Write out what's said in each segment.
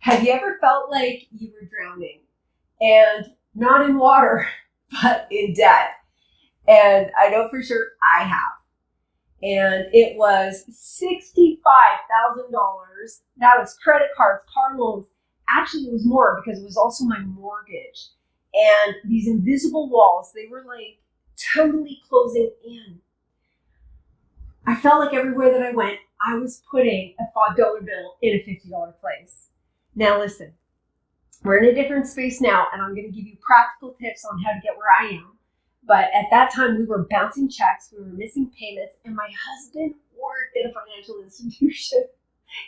Have you ever felt like you were drowning and not in water, but in debt? And I know for sure I have. And it was $65,000. That was credit cards, car loans. Actually, it was more because it was also my mortgage. And these invisible walls, they were like totally closing in. I felt like everywhere that I went, I was putting a $5 bill in a $50 place. Now listen, we're in a different space now, and I'm going to give you practical tips on how to get where I am. But at that time, we were bouncing checks, we were missing payments, and my husband worked at a financial institution.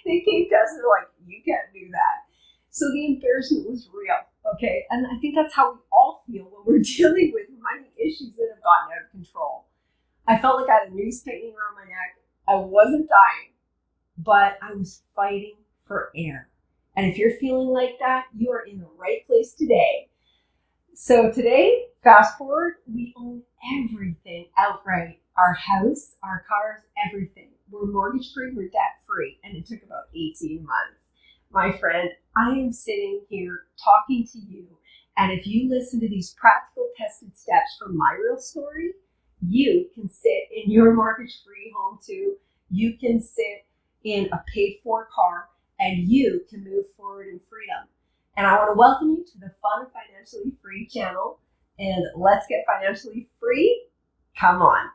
They came to us and they're like, you can't do that. So the embarrassment was real, okay? And I think that's how we all feel when we're dealing with money issues that have gotten out of control. I felt like I had a noose tightening around my neck. I wasn't dying, but I was fighting for air. And if you're feeling like that, you are in the right place today. So today, fast forward, we own everything outright. Our house, our cars, everything. We're mortgage free, we're debt free, and it took about 18 months. My friend, I am sitting here talking to you, and if you listen to these practical tested steps from my real story, you can sit in your mortgage free home too. You can sit in a paid for car, and you can move forward in freedom. And I want to welcome you to the Fun Financially Free channel. And let's get financially free. Come on.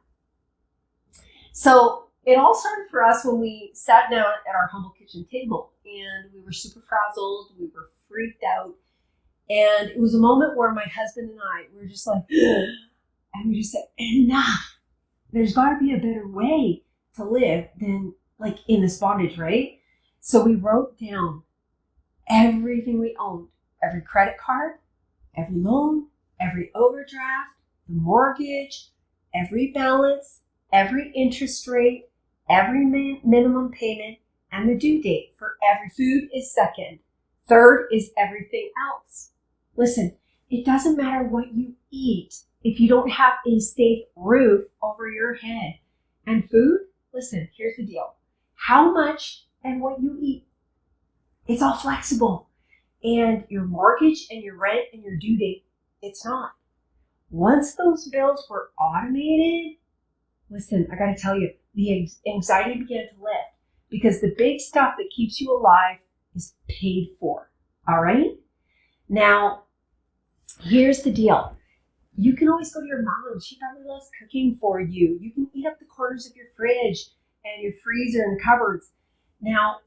So it all started for us when we sat down at our humble kitchen table. And we were super frazzled. We were freaked out. And it was a moment where my husband and I were just like, and we just said, enough. There's got to be a better way to live than like in this bondage, right? So we wrote down everything we owned, every credit card, every loan, every overdraft, the mortgage, every balance, every interest rate, every minimum payment, and the due date for every food is second. Third is everything else. Listen, it doesn't matter what you eat if you don't have a safe roof over your head. And food, listen, here's the deal. How much and what you eat, it's all flexible. And your mortgage and your rent and your due date, it's not. Once those bills were automated, listen, I gotta tell you, the anxiety began to lift because the big stuff that keeps you alive is paid for, all right? Now, here's the deal. You can always go to your mom. She probably loves cooking for you. You can eat up the corners of your fridge and your freezer and cupboards. Now,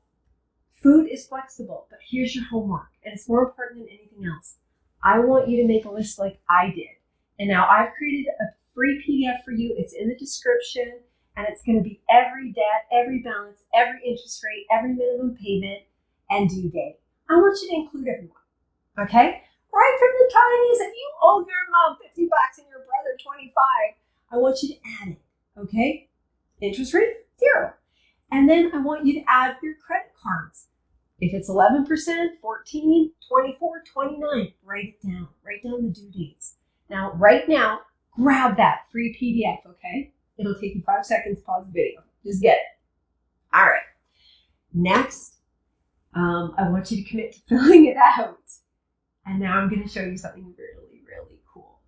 food is flexible, but here's your homework, and it's more important than anything else. I want you to make a list like I did. And now I've created a free PDF for you. It's in the description, and it's going to be every debt, every balance, every interest rate, every minimum payment, and due date. I want you to include everyone, okay? Right from the tiniest, if you owe your mom $50 and your brother 25, I want you to add it, okay? Interest rate, 0. And then I want you to add your credit cards. If it's 11%, 14, 24, 29, write it down. Write down the due dates. Now, right now, grab that free PDF, okay? It'll take you 5 seconds, pause the video. Just get it. All right. Next, I want you to commit to filling it out. And now I'm going to show you something really, really cool.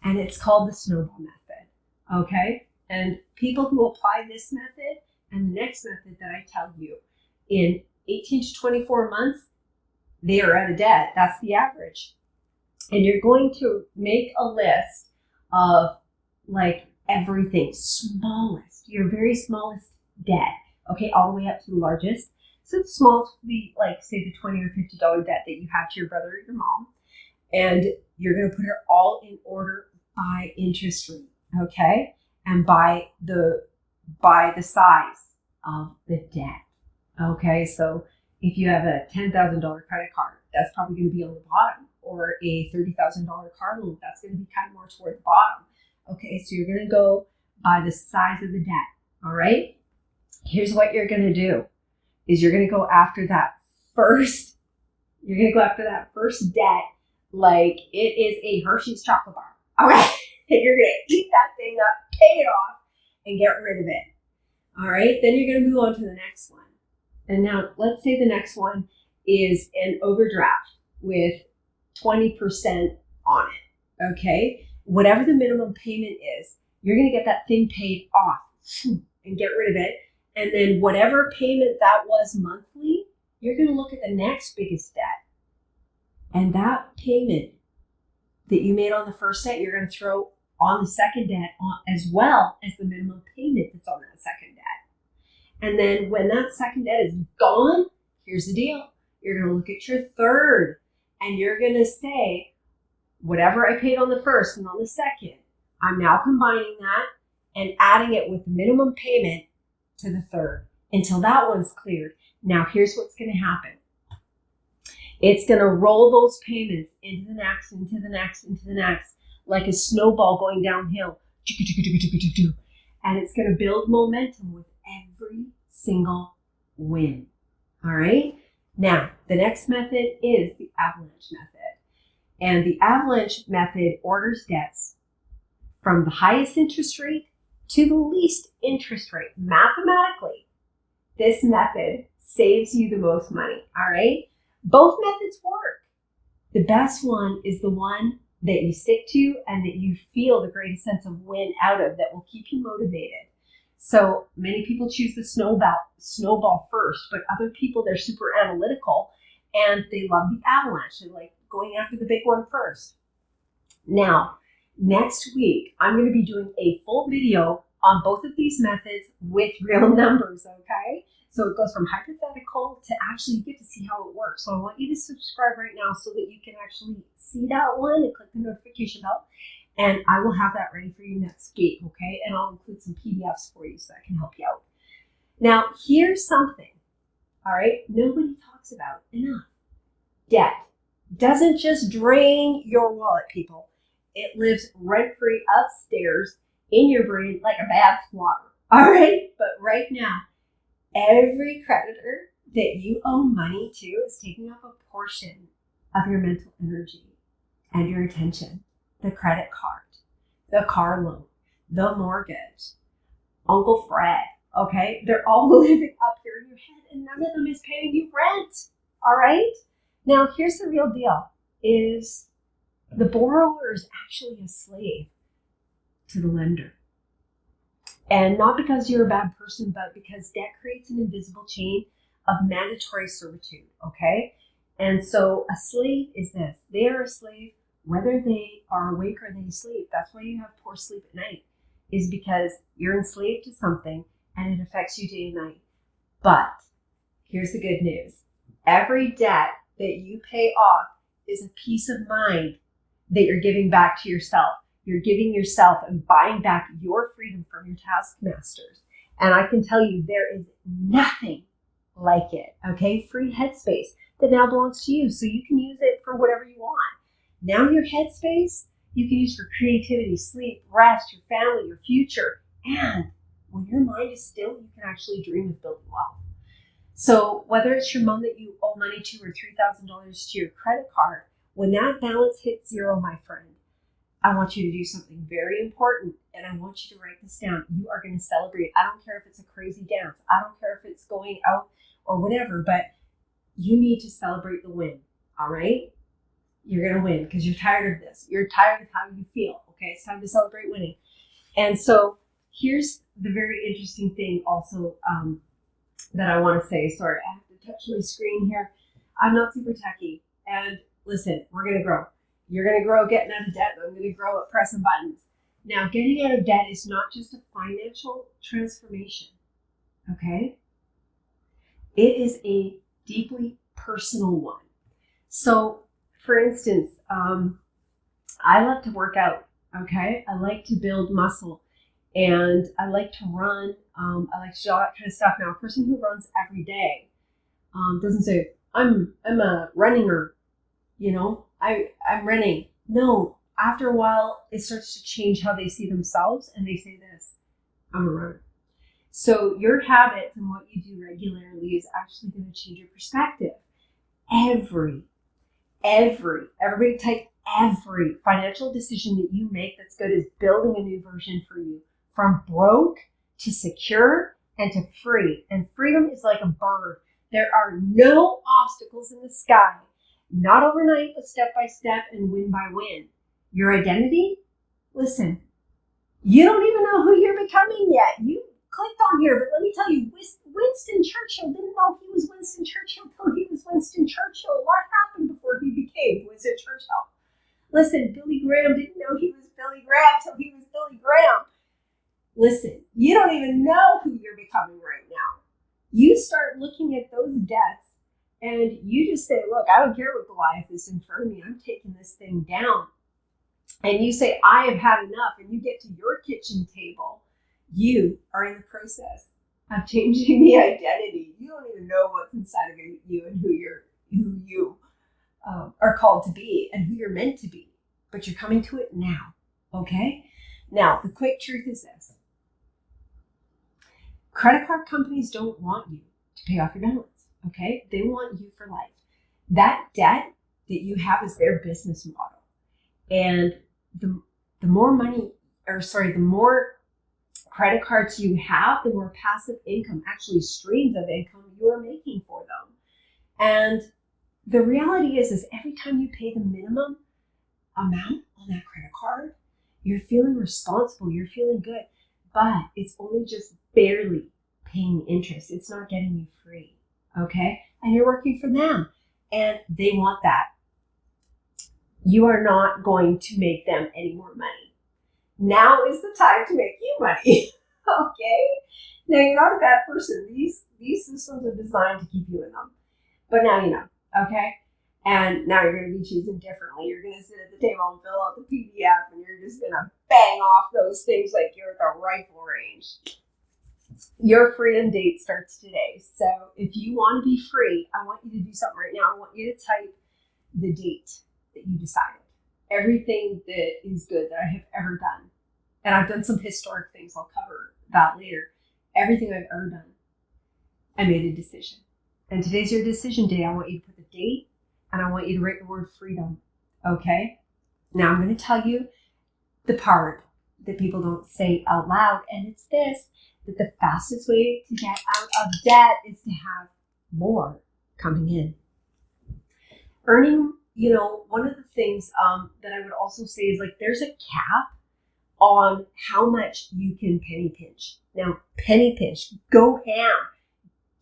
And it's called the snowball method, okay? And people who apply this method and the next method that I tell you, in 18 to 24 months, they are out of debt. That's the average. And you're going to make a list of like everything, smallest, your very smallest debt, okay, all the way up to the largest. So the smallest would be like, say, the $20 or $50 debt that you have to your brother or your mom. And you're going to put it all in order by interest rate, okay? And by the size of the debt, okay? So if you have a $10,000 credit card, that's probably going to be on the bottom, or a $30,000 car loan, that's going to be kind of more toward the bottom, okay? So you're going to go by the size of the debt, all right? Here's what you're going to do, is you're going to go after that first debt like it is a Hershey's chocolate bar, all right? You're going to eat that thing up, pay it off, and get rid of it. All right, then you're going to move on to the next one. And now let's say the next one is an overdraft with 20% on it, okay? Whatever the minimum payment is, you're going to get that thing paid off and get rid of it. And then whatever payment that was monthly, you're going to look at the next biggest debt. And that payment that you made on the first debt, you're going to throw on the second debt as well as the minimum payment that's on that second debt. And then when that second debt is gone, here's the deal. You're going to look at your third and you're going to say, whatever I paid on the first and on the second, I'm now combining that and adding it with the minimum payment to the third until that one's cleared. Now, here's what's going to happen. It's going to roll those payments into the next, into the next, into the next, like a snowball going downhill. And it's going to build momentum with every single win. All right? Now, the next method is the avalanche method. And the avalanche method orders debts from the highest interest rate to the least interest rate. Mathematically, this method saves you the most money. All right? Both methods work. The best one is the one that you stick to and that you feel the greatest sense of win out of, that will keep you motivated. So many people choose the snowball first, but other people, they're super analytical and they love the avalanche. They like going after the big one first. Now, next week, I'm going to be doing a full video on both of these methods with real numbers, okay? So it goes from hypothetical to actually you get to see how it works. So I want you to subscribe right now so that you can actually see that one and click the notification bell. And I will have that ready for you next week, okay? And I'll include some PDFs for you so that can help you out. Now, here's something, all right, nobody talks about enough. Debt doesn't just drain your wallet, people. It lives rent-free upstairs in your brain like a bad squatter, all right? But right now, every creditor that you owe money to is taking up a portion of your mental energy and your attention. The credit card, the car loan, the mortgage, Uncle Fred, okay? They're all living up here in your head and none of them is paying you rent, all right? Now, here's the real deal, is the borrower is actually a slave to the lender. And not because you're a bad person, but because debt creates an invisible chain of mandatory servitude, okay? And so a slave is this. They are a slave whether they are awake or they sleep. That's why you have poor sleep at night, is because you're enslaved to something and it affects you day and night. But here's the good news. Every debt that you pay off is a peace of mind that you're giving back to yourself. You're giving yourself and buying back your freedom from your taskmasters. And I can tell you there is nothing like it, okay? Free headspace that now belongs to you, so you can use it for whatever you want. Now your headspace, you can use for creativity, sleep, rest, your family, your future. And when your mind is still, you can actually dream of building wealth. So whether it's your mom that you owe money to or $3,000 to your credit card, when that balance hits zero, my friend, I want you to do something very important, and I want you to write this down. You are going to celebrate. I don't care if it's a crazy dance. I don't care if it's going out or whatever, but you need to celebrate the win, all right? You're going to win because you're tired of this. You're tired of how you feel, okay? It's time to celebrate winning. And so here's the very interesting thing also that I want to say. Sorry, I have to touch my screen here. I'm not super techy. And listen, we're going to grow. You're going to grow getting out of debt. I'm going to grow at pressing buttons. Now, getting out of debt is not just a financial transformation, okay? It is a deeply personal one. So, for instance, I love to work out, okay? I like to build muscle, and I like to run. I like to do all that kind of stuff. Now, a person who runs every day doesn't say, I'm a runner, you know? I'm running. No, after a while, it starts to change how they see themselves, and they say this, I'm a runner. So your habits and what you do regularly is actually going to change your perspective. Everybody type every financial decision that you make that's good is building a new version for you. From broke to secure and to free. And freedom is like a bird There are no obstacles in the sky, not overnight, but step by step and win by win. Your identity? Listen, you don't even know who you're becoming yet. You clicked on here, but let me tell you, Winston Churchill didn't know he was Winston Churchill till he was Winston Churchill. What happened before he became Winston Churchill? Listen, Billy Graham didn't know he was Billy Graham till he was Billy Graham. Listen, you don't even know who you're becoming right now. You start looking at those debts and you just say, look, I don't care what Goliath is in front of me. I'm taking this thing down. And you say, I have had enough. And you get to your kitchen table. You are in the process of changing the identity. You don't even know what's inside of you and who you are called to be and who you're meant to be. But you're coming to it now. Okay? Now, the quick truth is this. Credit card companies don't want you to pay off your balance, okay? They want you for life. That debt that you have is their business model. And the more credit cards you have, the more passive income, actually streams of income you are making for them. And the reality is every time you pay the minimum amount on that credit card, you're feeling responsible, you're feeling good, but it's only just barely paying interest. It's not getting you free, okay? And you're working for them, and they want that. You are not going to make them any more money. Now is the time to make you money, okay? Now, you're not a bad person. These systems are designed to keep you in them, but now you know, okay? And now you're going to be choosing differently. You're going to sit at the table and fill out the PDF, and you're just going to bang off those things like you're at the rifle range. Your freedom date starts today. So if you want to be free, I want you to do something right now. I want you to type the date that you decided. Everything that is good that I have ever done. And I've done some historic things. I'll cover that later. Everything I've ever done, I made a decision. And today's your decision day. I want you to put the date, and I want you to write the word freedom. Okay? Now I'm going to tell you the part that people don't say out loud, and it's this, that the fastest way to get out of debt is to have more coming in. Earning, one of the things that I would also say is like there's a cap on how much you can penny pinch. Now, penny pinch, go ham.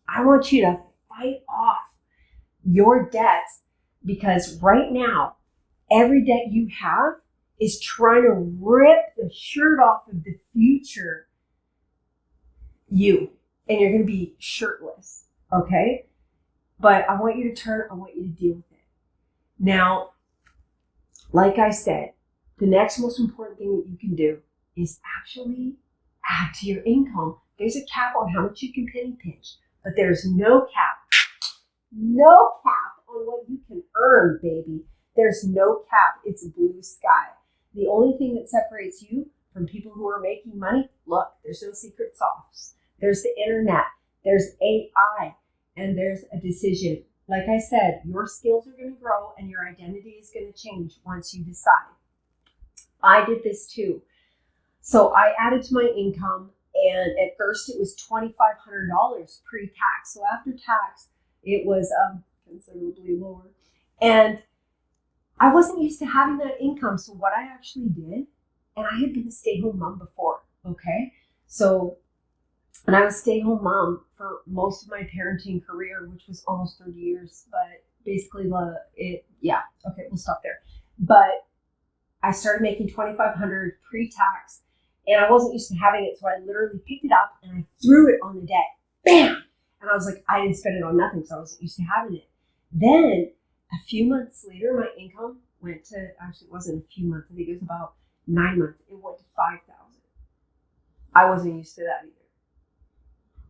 I want you to fight off your debts because right now, every debt you have is trying to rip the shirt off of the future you. And you're going to be shirtless, okay? But I want you to deal with it. Now, like I said, the next most important thing that you can do is actually add to your income. There's a cap on how much you can penny pinch, but there's no cap on what you can earn, baby. There's no cap. It's blue sky. The only thing that separates you from people who are making money, look, there's no secret sauce. There's the internet, there's AI, and there's a decision. Like I said, your skills are going to grow and your identity is going to change once you decide. I did this too. So I added to my income, and at first it was $2,500 pre-tax. So after tax, it was considerably lower. And I wasn't used to having that income. So what I actually did, and I had been a stay-home mom before, okay? And I was a stay-home mom for most of my parenting career, which was almost 30 years. But basically, we'll stop there. But I started making $2,500 pre-tax, and I wasn't used to having it. So I literally picked it up and I threw it on the debt. Bam! And I was like, I didn't spend it on nothing, so I wasn't used to having it. Then a few months later, my income went to, actually it wasn't a few months, I think it was about 9 months. It went to $5,000. I wasn't used to that either.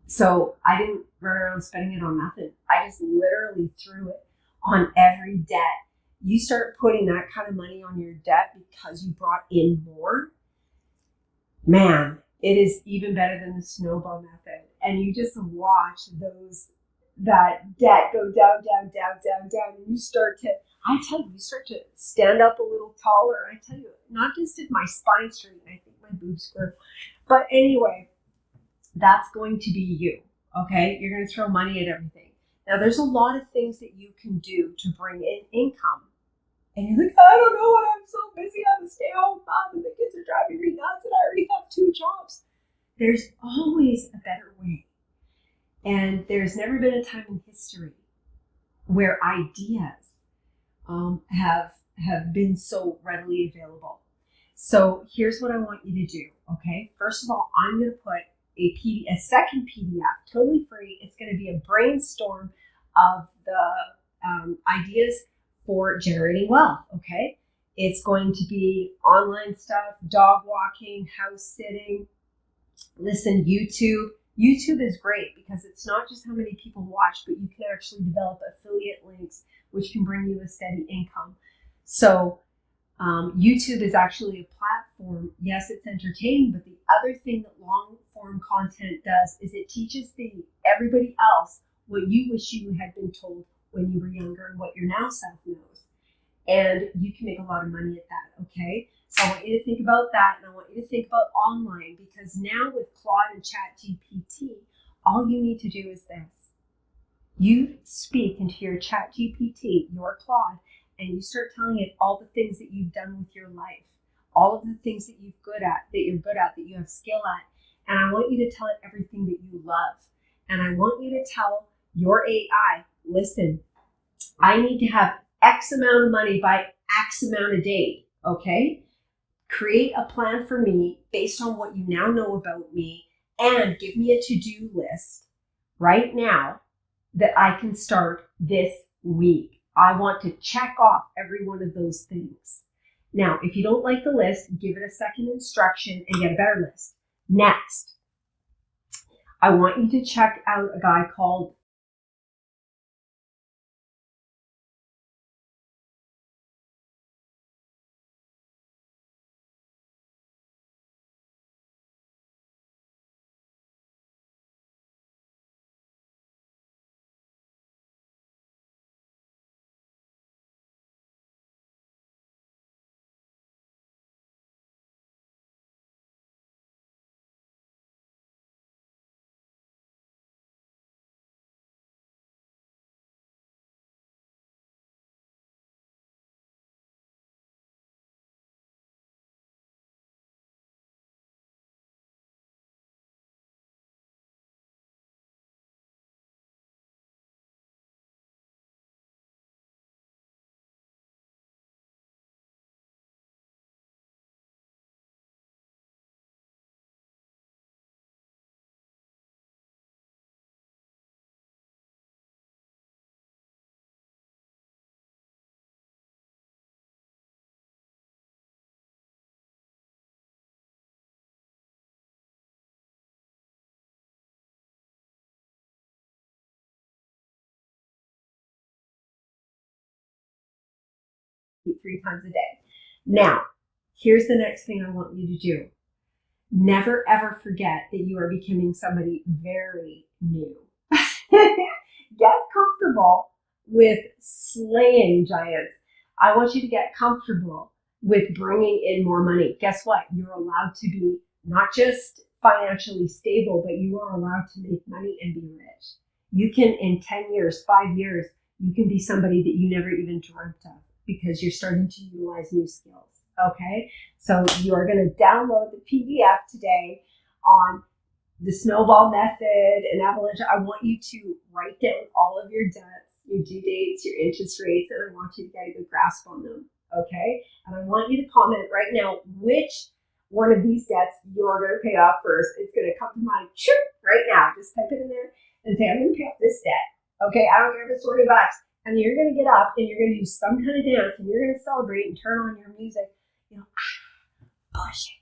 So I didn't run around spending it on nothing. I just literally threw it on every debt. You start putting that kind of money on your debt because you brought in more. Man, it is even better than the snowball method. And you just watch that debt go down, down, down, down, down. And you start to stand up a little taller. I tell you, not just did my spine straighten, I think my boobs grew. But anyway, that's going to be you, okay? You're going to throw money at everything. Now, there's a lot of things that you can do to bring in income. And you're like, I don't know, I'm so busy. I'm a stay-at-home mom and the kids are driving me nuts and I already have 2 jobs. There's always a better way. And there's never been a time in history where ideas have been so readily available. So here's what I want you to do, okay? First of all, I'm going to put a second PDF, totally free. It's going to be a brainstorm of the ideas for generating wealth, okay? It's going to be online stuff, dog walking, house sitting. Listen, YouTube. YouTube is great because it's not just how many people watch, but you can actually develop affiliate links, which can bring you a steady income. So YouTube is actually a platform. Yes, it's entertaining, but the other thing that long form content does is it teaches everybody else what you wish you had been told when you were younger and what your now self knows. And you can make a lot of money at that, okay? So I want you to think about that, and I want you to think about online, because now with Claude and ChatGPT, all you need to do is this. You speak into your ChatGPT, your Claude, and you start telling it all the things that you've done with your life, all of the things that you're good at, that you have skill at. And I want you to tell it everything that you love. And I want you to tell your AI, listen, I need to have X amount of money by X amount of date, okay? Create a plan for me based on what you now know about me, and give me a to-do list right now that I can start this week. I want to check off every one of those things. Now, if you don't like the list, give it a second instruction and get a better list. Next, I want you to check out a guy called eat 3 times a day. Now, here's the next thing I want you to do. Never ever forget that you are becoming somebody very new. Get comfortable with slaying giants. I want you to get comfortable with bringing in more money. Guess what? You're allowed to be not just financially stable, but you are allowed to make money and be rich. You can, in 10 years, 5 years, you can be somebody that you never even dreamt of because you're starting to utilize new skills. Okay? So you are going to download the PDF today on the snowball method and avalanche. I want you to write down all of your debts, your due dates, your interest rates, and I want you to get a good grasp on them. Okay? And I want you to comment right now which one of these debts you're going to pay off first. It's going to come to mind right now. Just type it in there and say, I'm going to pay off this debt. Okay? I don't care if it's 40 bucks. And you're going to get up and you're going to do some kind of dance and you're going to celebrate and turn on your music. You know, push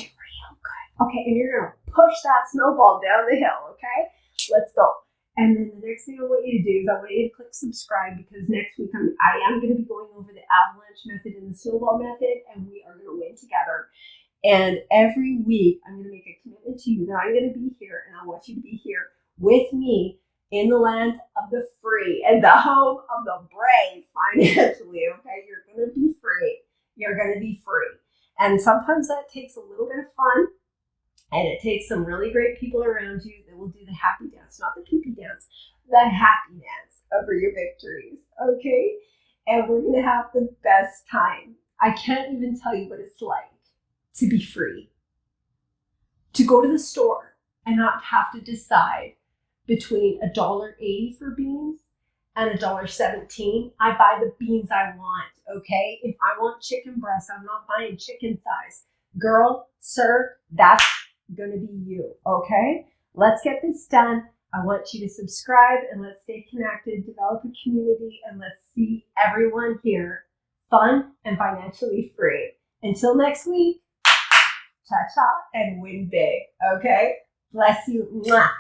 it real good. Okay, and you're gonna push that snowball down the hill. Okay, let's go. And then the next thing I want you to do is I want you to click subscribe, because next week I am going to be going over the avalanche method and the snowball method, and we are going to win together. And every week I'm going to make a commitment to you that I'm going to be here, and I want you to be here with me in the land of the free and the home of the brave financially. Okay, you're going to be free. You're going to be free. And sometimes that takes a little bit of fun, and it takes some really great people around you that will do the happy dance, not the pee-pee dance, the happiness over your victories, okay? And we're going to have the best time. I can't even tell you what it's like to be free, to go to the store and not have to decide between $1.80 for beans and $1.17. I buy the beans I want, okay? If I want chicken breast, I'm not buying chicken thighs. Girl, sir, that's gonna be you, okay? Let's get this done. I want you to subscribe and let's stay connected, develop a community, and let's see everyone here fun and financially free. Until next week, cha-cha and win big, okay? Bless you. Mwah.